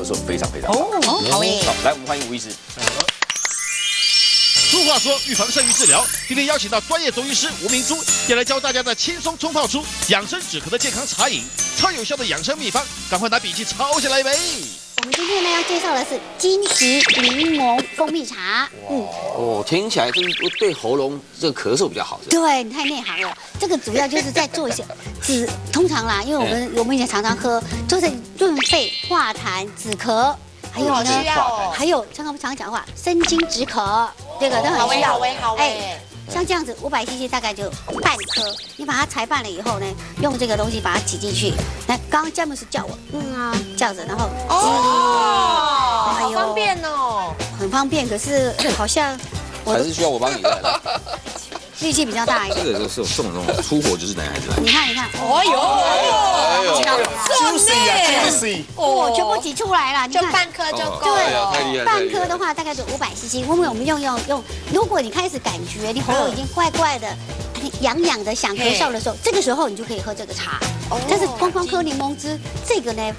嗽非常非常好。好耶！好，来我们欢迎吴医师。俗话说，预防胜于治疗。今天邀请到专业中医师吴明珠，要来教大家的轻松冲泡出养生止咳的健康茶饮，超有效的养生秘方，赶快拿笔记抄下来呗！我们今天呢要介绍的是金桔柠檬蜂蜜茶。哦，听起来就是对喉咙这个咳嗽比较好。对，你太内行了。这个主要就是在做一些通常啦，因为我们以前常常喝，就是润肺化痰止咳。还有呢，还有刚刚我们常讲话，生津止渴，这个都很需要。好哎，像这样子500cc 大概就半颗，你把它裁半了以后呢，用这个东西把它挤进去。来，刚刚詹姆斯叫我，这样子，然后好方便哦，很方便。可是好像还是需要我帮你来。力气比较大一点。这个就是送那种出火就是男孩子来。你看，哎呦，juicy，哦，全部挤出来了，就半颗就够了。太厉害！半颗的话大概就500cc，因为我们用，如果你开始感觉你喉咙已经怪怪的、痒痒的、想咳嗽的时候，这个时候你就可以喝这个茶。但是光喝柠檬汁，这个呢，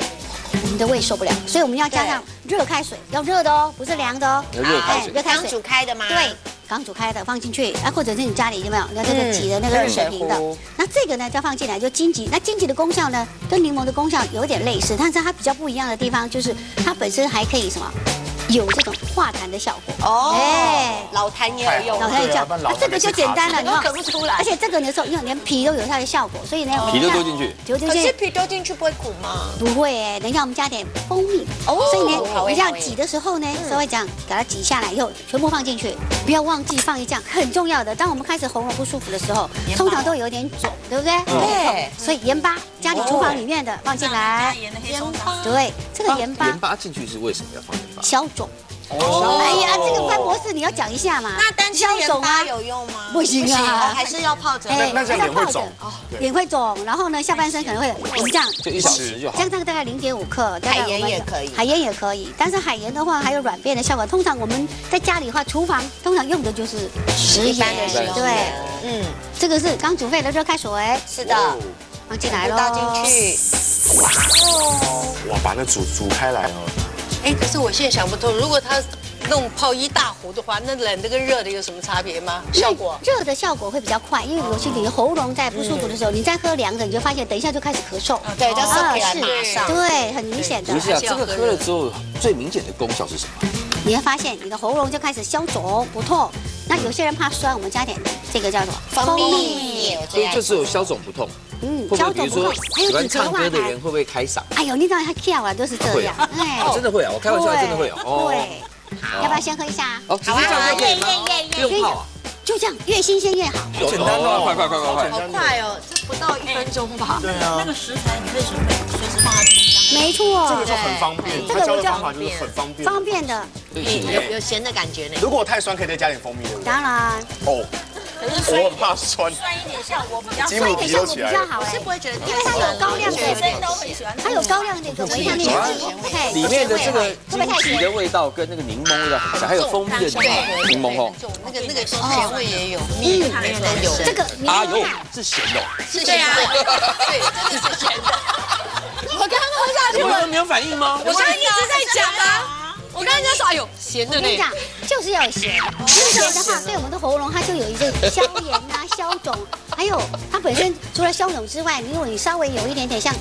我们的胃受不了，所以我们要加上热开水，要热的哦，不是凉的哦。热开水，刚煮开的吗？对。刚煮开的放进去，或者是你家里有没有那个挤的那个热水瓶的？那这个呢，就放进来就金桔。那金桔的功效呢，跟柠檬的功效有点类似，但是它比较不一样的地方就是它本身还可以什么，有这种化痰的效果。老痰也有用。老痰也叫，那这个就简单了，你咳不出来。而且这个的时候，因为连皮都有它的效果，所以呢，皮都丢进去。可是皮丢进去不会苦吗？不会哎，等一下我们加点蜂蜜。所以呢，你这样挤的时候呢，稍微这样给它挤下来以后，全部放进去，不要忘记放一酱，很重要的。当我们开始喉咙不舒服的时候，通常都有点肿，对不对？对。所以盐巴，家里厨房里面的放进来。盐巴。对，这个盐巴。盐巴进去是为什么要放盐巴？消肿。哎呀，这个潘博士你要讲一下嘛。那单吃盐巴有用吗？不行啊，还是要泡着。那这样脸会肿，脸会肿，然后呢，下半身可能会，我们这样就1小时就好。这样大概0.5克，海盐也可以，海盐也可以，但是海盐的话还有软便的效果。通常我们在家里的话，厨房通常用的就是食盐，对，这个是刚煮沸的热开水，是的，放进来喽，倒进去，哇，把那煮开来哦。可是我现在想不通，如果它弄泡一大壶的话，那冷的跟热的有什么差别吗？效果？热的效果会比较快，因为尤其你的喉咙在不舒服的时候，你再喝凉的，你就发现等一下就开始咳嗽。对，就涩起来马上。对，很明显的。不是啊，这个喝了之后最明显的功效是什么？你会发现你的喉咙就开始消肿不痛。那有些人怕酸，我们加点这个叫什么？蜂蜜。所以就只有消肿不痛。消肿不痛，还有喜欢唱歌的人会不会开嗓？哎呦，你知道他跳啊都是这样，真的会啊！我开玩笑，真的会有。对，要不要先喝一下？好，直接这样就可以吗？不用泡啊，就这样，越新鲜越好。简单哦，快！好快哦，这不到1分钟吧？对啊，那个食材你可以随时放在冰箱。没错，这个就很方便。这个我就方法就是很方便，方便的。有咸的感觉呢。如果太酸，可以再加点蜂蜜，对不对？当然。哦。我很怕酸，酸一点效果比较，酸一点效果比较好，是不会觉得，因为它有高量的，女生都很喜欢，它有高量的一个维他命 C， 里面的这个金桔的味道跟那个柠檬味道很像，还有蜂蜜的柠檬哦，那个咸味也有，蜜里面都有。这个是咸的，是咸的，对，真的是咸的。我刚刚喝下去了，没有反应吗？我刚刚一直在讲啊。我刚才在说，哎呦，咸的呢。我跟你讲，就是要有咸。咸的话，对我们的喉咙它就有一个消炎啊、消肿，还有它本身除了消肿之外，如果你稍微有一点点像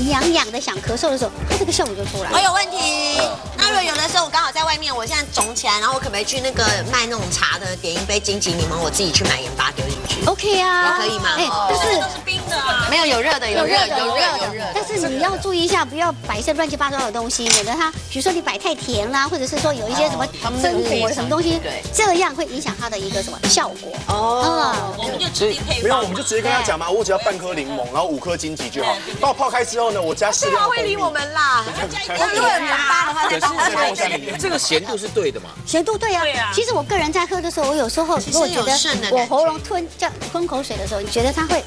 痒痒的想咳嗽的时候，它这个效果就出来了。我有问题。那如果有的时候我刚好在外面，我现在肿起来，然后我可不可以去那个卖那种茶的，点一杯金桔柠檬，我自己去买盐巴丢进去 ？OK 啊，可以吗？但是都是冰的，没有热的，有热的。但是你要注意一下，不要摆一些乱七八糟的东西，免得它，比如说你摆太甜啦，或者是说有一些什么生果什么东西，这样会影响它的一个什么效果。我们就直接配方。没有，我们就直接跟他讲嘛，我只要半颗柠檬，然后5颗金桔就好。帮我泡开之后呢，我加适量蜂蜜。会理我们啦。如果有盐巴的话，再帮我加一点。这个咸度是对的嘛？咸度对啊。其实我个人在喝的时候，我有时候如果觉得我喉咙吞口水的时候，你觉得它会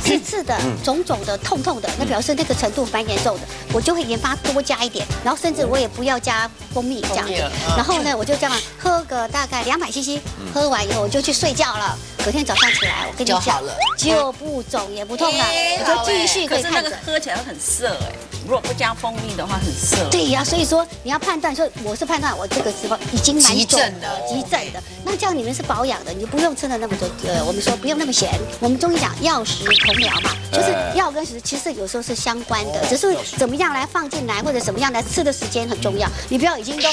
刺刺的、肿肿的、痛痛的，那表示那个程度蛮严重的，我就会盐巴多加一点，然后甚至我也不要加蜂蜜这样子。然后呢，我就这样喝个大概200cc，喝完以后我就去睡觉了。隔天早上起来，我跟你讲，就不肿也不痛了，我就继续可以看着。喝起来会很涩哎，如果不加蜂蜜的话很涩。对呀，所以说你要判断说，我是判断我这个时候已经蛮肿的，急症的。那这样你们是保养的，你就不用吃的那么多。我们说不用那么咸。我们中医讲药食同疗嘛，就是药跟食其实有时候是相关的，只是怎么样来放进来或者怎么样来吃的时间很重要。你不要已经都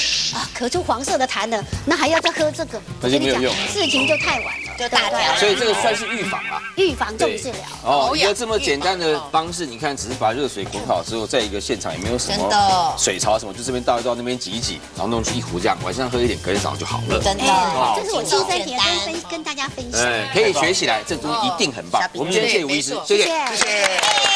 咳出黄色的痰了，那还要再喝这个，那就没有用，事情就太晚了，就大条。所以这个算是预防啦，预防重治疗。哦，一个这么简单的方式，你看只是把热水滚好之后，在一个现场也没有什么水槽什么，就这边倒一倒，那边挤一挤，然后弄出一壶这样，晚上喝一点，隔天早上就好了。真的，这是我亲身体验跟大家分享。可以学起来，这东西一定很棒。我们今天谢谢吴医师，谢谢。